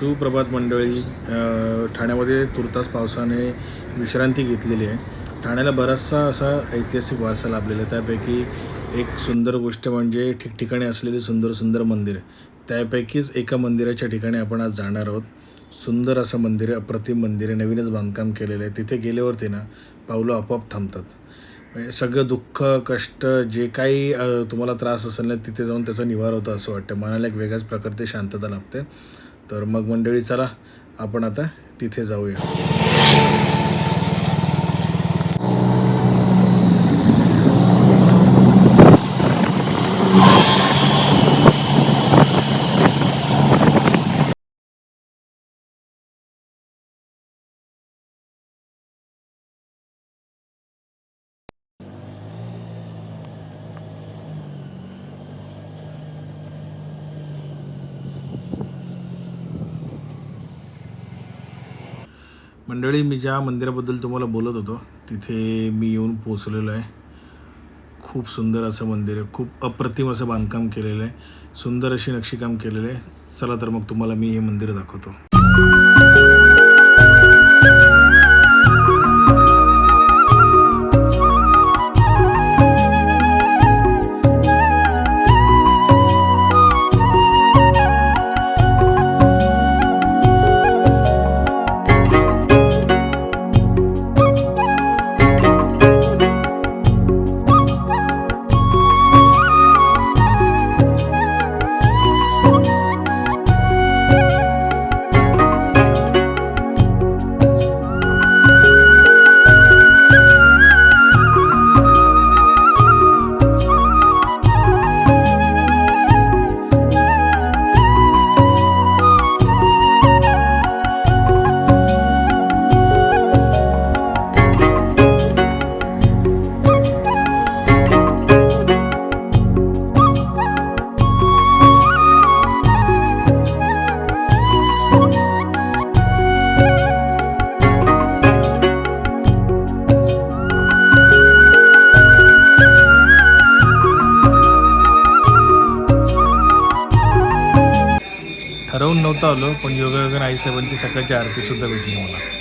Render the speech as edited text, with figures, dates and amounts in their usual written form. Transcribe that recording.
सुप्रभात मंडळी. ठाण्यामध्ये तुर्तास पावसाने विश्रांती घेतलेली आहे. ठाण्याला बराचसा असा ऐतिहासिक वारसा लाभलेला आहे. त्यापैकी एक सुंदर गोष्ट म्हणजे ठिकठिकाणी असलेली सुंदर सुंदर मंदिर. त्यापैकीच एका मंदिराच्या ठिकाणी आपण आज जाणार आहोत. सुंदर असं मंदिर आहे, अप्रतिम मंदिर आहे, नवीनच बांधकाम केलेलं आहे. तिथे गेल्यावरती ना पावलं आपोआप थांबतात. म्हणजे सगळं दुःख, कष्ट जे काही तुम्हाला त्रास असेल ना, तिथे जाऊन त्याचा निवार होतो असं वाटतं. मनाला एक वेगळ्याच प्रकारची शांतता लाभते. तर मग मंडळी, चला आपण आता तिथे जाऊया. मंडळी, मी ज्या मंदिराबद्दल तुम्हाला बोलत होतो तिथे मी येऊन पोचलेलो आहे. खूप सुंदर असं मंदिर आहे. खूप अप्रतिम असं बांधकाम केलेलं आहे. सुंदर अशी नक्षीकाम केलेलं आहे. चला तर मग तुम्हाला मी हे मंदिर दाखवतो. ठरवून नव्हतं आलो, पण योगायोगाने आईसाहेबांची सकाळची आरतीसुद्धा भेटली मला.